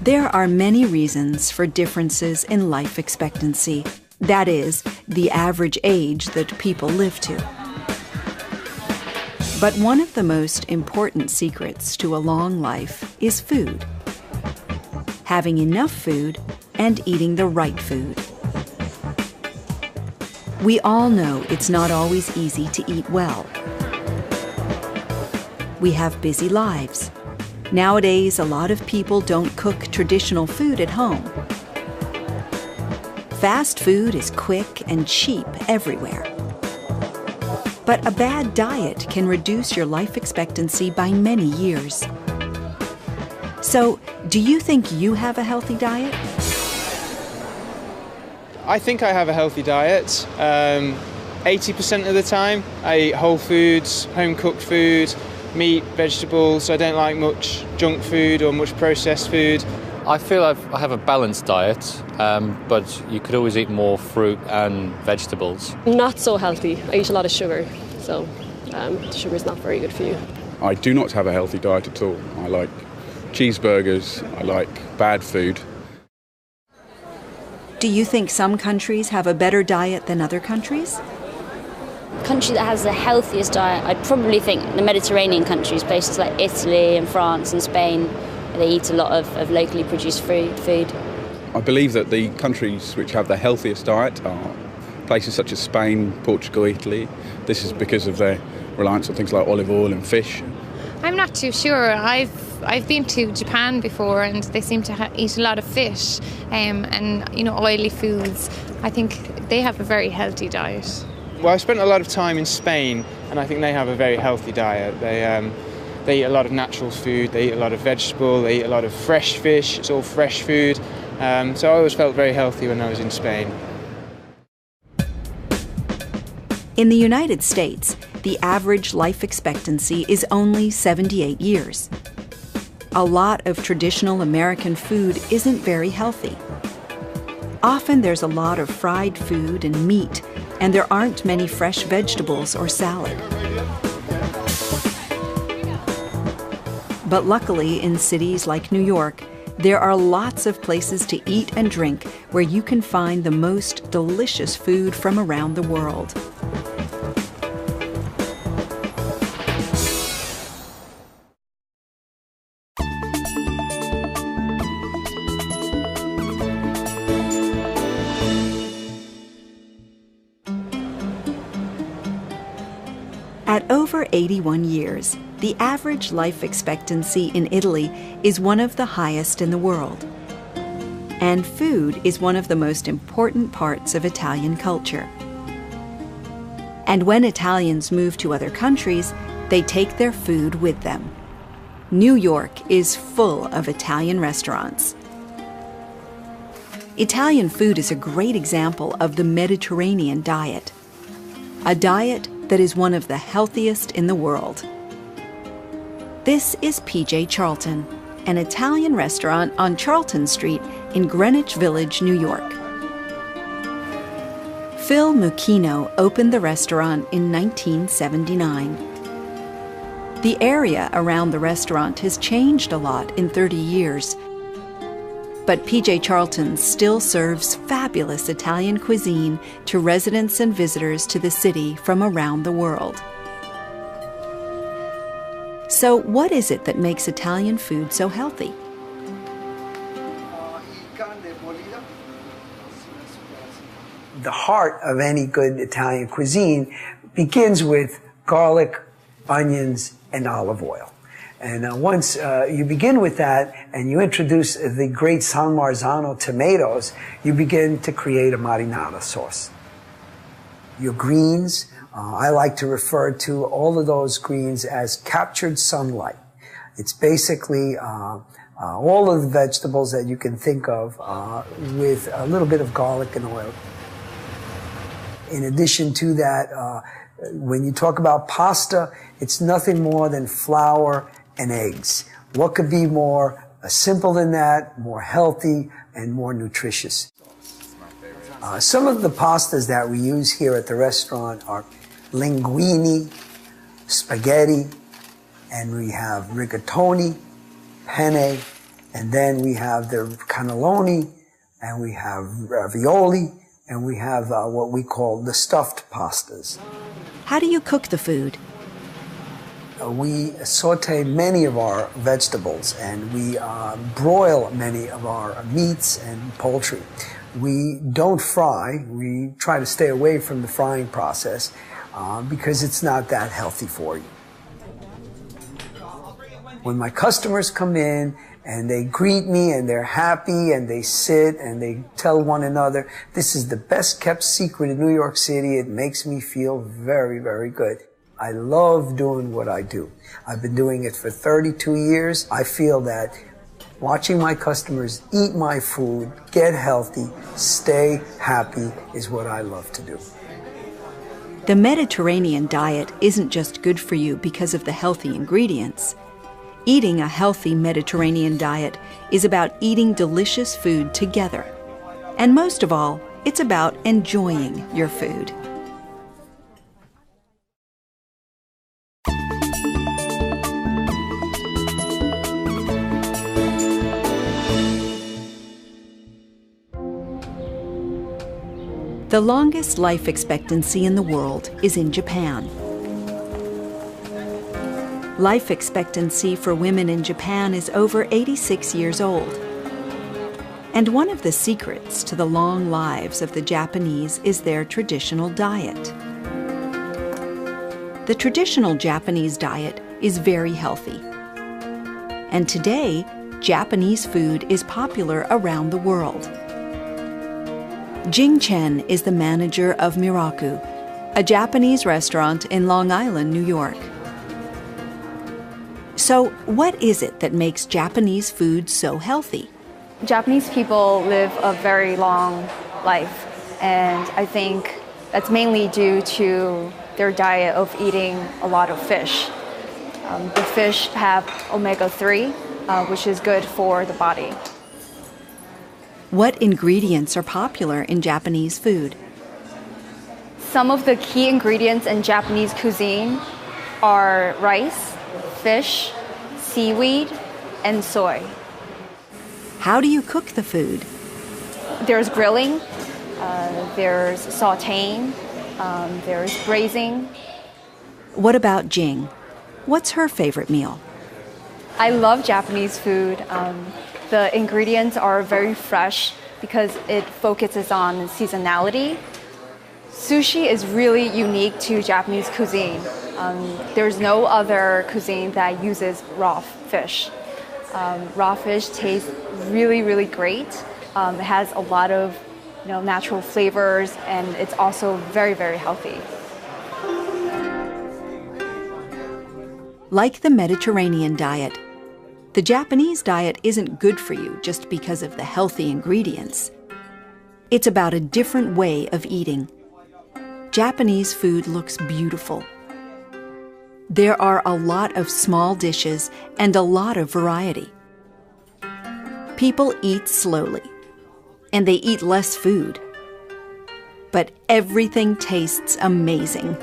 There are many reasons for differences in life expectancy. That is, the average age that people live to. But one of the most important secrets to a long life is food. Having enough food and eating the right food. We all know it's not always easy to eat well. We have busy lives. Nowadays, a lot of people don't cook traditional food at home. Fast food is quick and cheap everywhere. But a bad diet can reduce your life expectancy by many years. So, do you think you have a healthy diet? I think I have a healthy diet. 80% of the time, I eat whole foods, home-cooked food, meat, vegetables. I don't like much junk food or much processed food. I feel I have a balanced diet, but you could always eat more fruit and vegetables. Not so healthy. I eat a lot of sugar, so sugar is not very good for you. I do not have a healthy diet at all. I like cheeseburgers, I like bad food. Do you think some countries have a better diet than other countries? Country that has the healthiest diet, I'd probably think the Mediterranean countries, places like Italy and France and Spain. They eat a lot of locally produced food. I believe that the countries which have the healthiest diet are places such as Spain, Portugal, Italy. This is because of their reliance on things like olive oil and fish. I'm not too sure. I've been to Japan before, and they seem to eat a lot of fish and oily foods. I think they have a very healthy diet. Well, I spent a lot of time in Spain, and I think they have a very healthy diet. They eat a lot of natural food, they eat a lot of vegetable, they eat a lot of fresh fish, it's all fresh food. So I always felt very healthy when I was in Spain. In the United States, the average life expectancy is only 78 years. A lot of traditional American food isn't very healthy. Often there's a lot of fried food and meat, and there aren't many fresh vegetables or salad. But luckily, in cities like New York, there are lots of places to eat and drink where you can find the most delicious food from around the world. At over 81 years, the average life expectancy in Italy is one of the highest in the world. And food is one of the most important parts of Italian culture. And when Italians move to other countries, they take their food with them. New York is full of Italian restaurants. Italian food is a great example of the Mediterranean diet, a diet that is one of the healthiest in the world. This is PJ Charlton, an Italian restaurant on Charlton Street in Greenwich Village, New York. Phil Mucchino opened the restaurant in 1979. The area around the restaurant has changed a lot in 30 years, but PJ Charlton still serves fabulous Italian cuisine to residents and visitors to the city from around the world. So what is it that makes Italian food so healthy? The heart of any good Italian cuisine begins with garlic, onions, and olive oil. And once you begin with that and you introduce the great San Marzano tomatoes, you begin to create a marinara sauce. Your greens, I like to refer to all of those greens as captured sunlight. It's basically all of the vegetables that you can think of with a little bit of garlic and oil. In addition to that, when you talk about pasta, it's nothing more than flour and eggs. What could be more simple than that, more healthy, and more nutritious? Some of the pastas that we use here at the restaurant are linguine, spaghetti, and we have rigatoni, penne, And then we have the cannelloni, and we have ravioli, and we have what we call the stuffed pastas. How do you cook the food? We saute many of our vegetables, and we broil many of our meats and poultry. We don't fry. We try to stay away from the frying process because it's not that healthy for you. When my customers come in and they greet me and they're happy and they sit and they tell one another, this is the best kept secret in New York City, it makes me feel very, very good. I love doing what I do. I've been doing it for 32 years. I feel that watching my customers eat my food, get healthy, stay happy is what I love to do. The Mediterranean diet isn't just good for you because of the healthy ingredients. Eating a healthy Mediterranean diet is about eating delicious food together. And most of all, it's about enjoying your food. The longest life expectancy in the world is in Japan. Life expectancy for women in Japan is over 86 years old. And one of the secrets to the long lives of the Japanese is their traditional diet. The traditional Japanese diet is very healthy. And today, Japanese food is popular around the world. Jing Chen is the manager of Miraku, a Japanese restaurant in Long Island, New York. So, what is it that makes Japanese food so healthy? Japanese people live a very long life, and I think that's mainly due to their diet of eating a lot of fish. The fish have omega-3, which is good for the body. What ingredients are popular in Japanese food? Some of the key ingredients in Japanese cuisine are rice, fish, seaweed, and soy. How do you cook the food? There's grilling, there's sautéing, there's braising. What about Jing? What's her favorite meal? I love Japanese food. The ingredients are very fresh because it focuses on seasonality. Sushi is really unique to Japanese cuisine. There's no other cuisine that uses raw fish. Raw fish tastes really, really great. It has a lot of natural flavors, and it's also very, very healthy. Like the Mediterranean diet, the Japanese diet isn't good for you just because of the healthy ingredients. It's about a different way of eating. Japanese food looks beautiful. There are a lot of small dishes and a lot of variety. People eat slowly, and they eat less food. But everything tastes amazing.